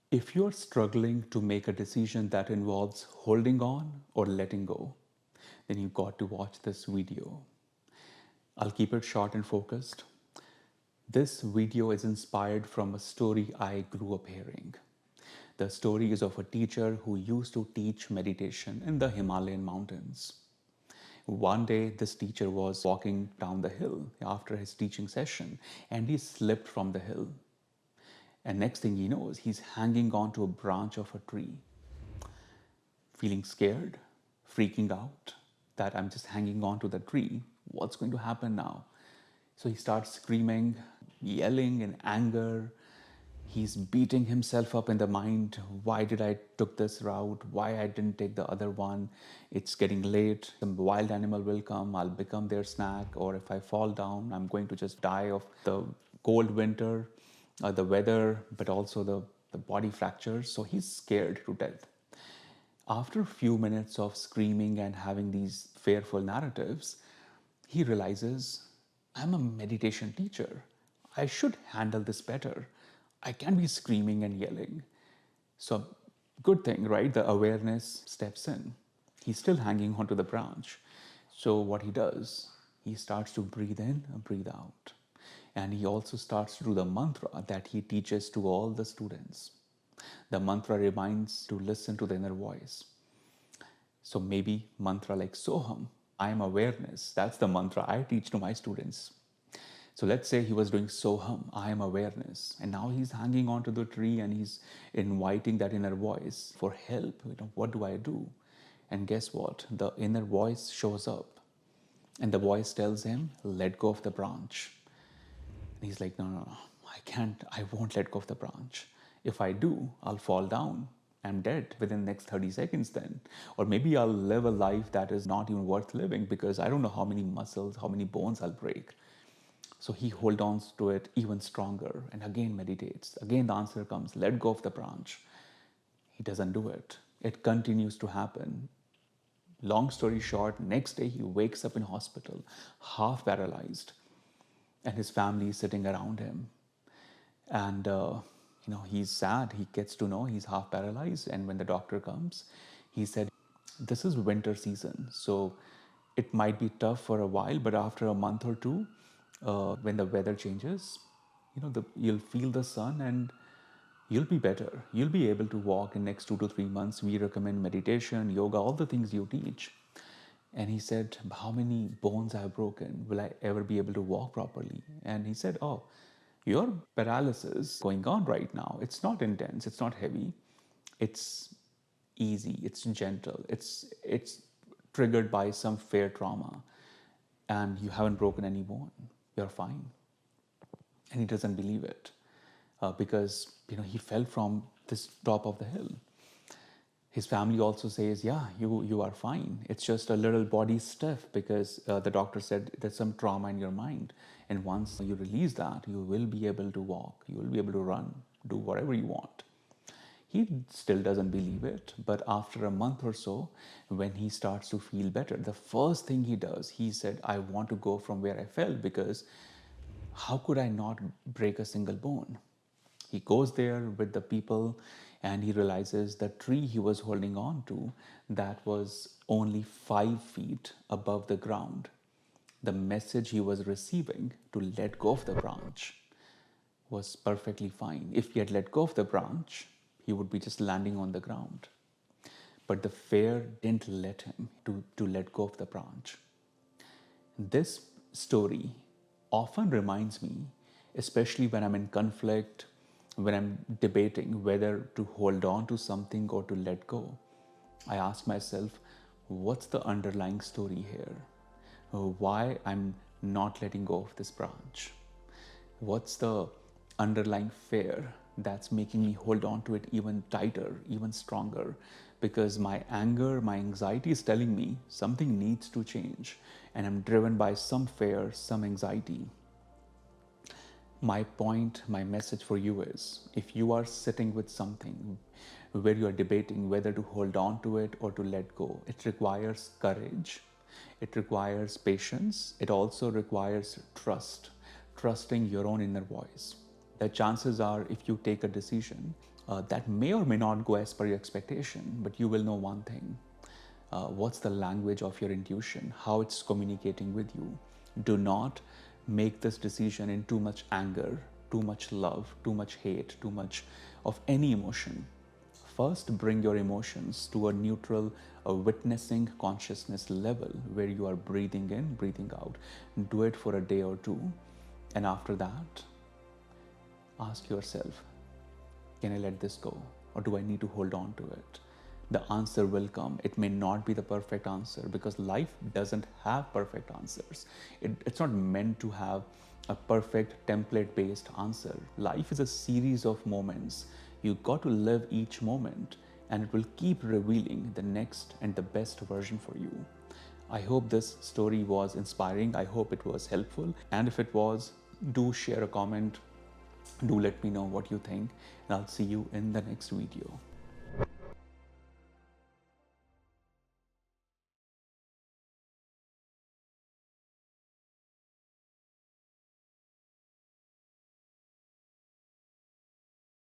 If you're struggling to make a decision that involves holding on or letting go, then you've got to watch this video. I'll keep it short and focused. This video is inspired from a story I grew up hearing. The story is of a teacher who used to teach meditation in the Himalayan mountains. One day, this teacher was walking down the hill after his teaching session and he slipped from the hill. And next thing he knows, he's hanging onto a branch of a tree, feeling scared, freaking out that I'm just hanging on to the tree. What's going to happen now? So he starts screaming, yelling in anger. He's beating himself up in the mind. Why did I took this route? Why I didn't take the other one? It's getting late. Some wild animal will come. I'll become their snack. Or if I fall down, I'm going to just die of the cold winter, the weather, but also the body fractures. So he's scared to death. After a few minutes of screaming and having these fearful narratives, he realizes, I'm a meditation teacher. I should handle this better. I can't be screaming and yelling. So, good thing, right? The awareness steps in. He's still hanging onto the branch. So, what he does, he starts to breathe in and breathe out. And he also starts to do the mantra that he teaches to all the students. The mantra reminds to listen to the inner voice. So maybe mantra like Soham, I am awareness. That's the mantra I teach to my students. So let's say he was doing Soham, I am awareness. And now he's hanging onto the tree and he's inviting that inner voice for help. What do I do? And guess what? The inner voice shows up. And the voice tells him, let go of the branch. And he's like, no, I can't, I won't let go of the branch. If I do, I'll fall down. I'm dead within the next 30 seconds then. Or maybe I'll live a life that is not even worth living because I don't know how many muscles, how many bones I'll break. So he holds on to it even stronger and again meditates. Again, the answer comes, let go of the branch. He doesn't do it. It continues to happen. Long story short, next day he wakes up in hospital, half paralyzed, and his family is sitting around him. And he's sad. He gets to know he's half paralyzed. And when the doctor comes, he said, this is winter season, so it might be tough for a while, but after a month or two, when the weather changes, you'll feel the sun and you'll be better. You'll be able to walk in next 2 to 3 months. We recommend meditation, yoga, all the things you teach. And he said, how many bones I've broken? Will I ever be able to walk properly? And he said, oh, your paralysis going on right now, it's not intense, it's not heavy, it's easy, it's gentle, it's triggered by some fair trauma, and you haven't broken any bone. You're fine. And he doesn't believe it because he fell from this top of the hill. His family also says, yeah, you are fine. It's just a little body stiff because the doctor said there's some trauma in your mind. And once you release that, you will be able to walk. You will be able to run, do whatever you want. He still doesn't believe it. But after a month or so, when he starts to feel better, the first thing he does, he said, I want to go from where I fell because how could I not break a single bone? He goes there with the people and he realizes the tree he was holding on to that was only 5 feet above the ground. The message he was receiving to let go of the branch was perfectly fine. If he had let go of the branch, he would be just landing on the ground. But the fear didn't let him to let go of the branch. This story often reminds me, especially when I'm in conflict, when I'm debating whether to hold on to something or to let go. I ask myself, what's the underlying story here? Why I'm not letting go of this branch? What's the underlying fear that's making me hold on to it even tighter, even stronger? Because my anger, my anxiety is telling me something needs to change, and I'm driven by some fear, some anxiety. My point, my message for you is, if you are sitting with something where you are debating whether to hold on to it or to let go, it requires courage, it requires patience, it also requires trust, trusting your own inner voice. The chances are, if you take a decision that may or may not go as per your expectation, but you will know one thing. What's the language of your intuition, how it's communicating with you. Do not make this decision in too much anger, too much love, too much hate, too much of any emotion. First, bring your emotions to a neutral, a witnessing consciousness level where you are breathing in, breathing out. Do it for a day or two. And after that, ask yourself, can I let this go? Or do I need to hold on to it? The answer will come. It may not be the perfect answer because life doesn't have perfect answers. It's not meant to have a perfect template based answer. Life is a series of moments. You got to live each moment and it will keep revealing the next and the best version for you. I hope this story was inspiring. I hope it was helpful. And if it was, do share a comment. Do let me know what you think, and I'll see you in the next video.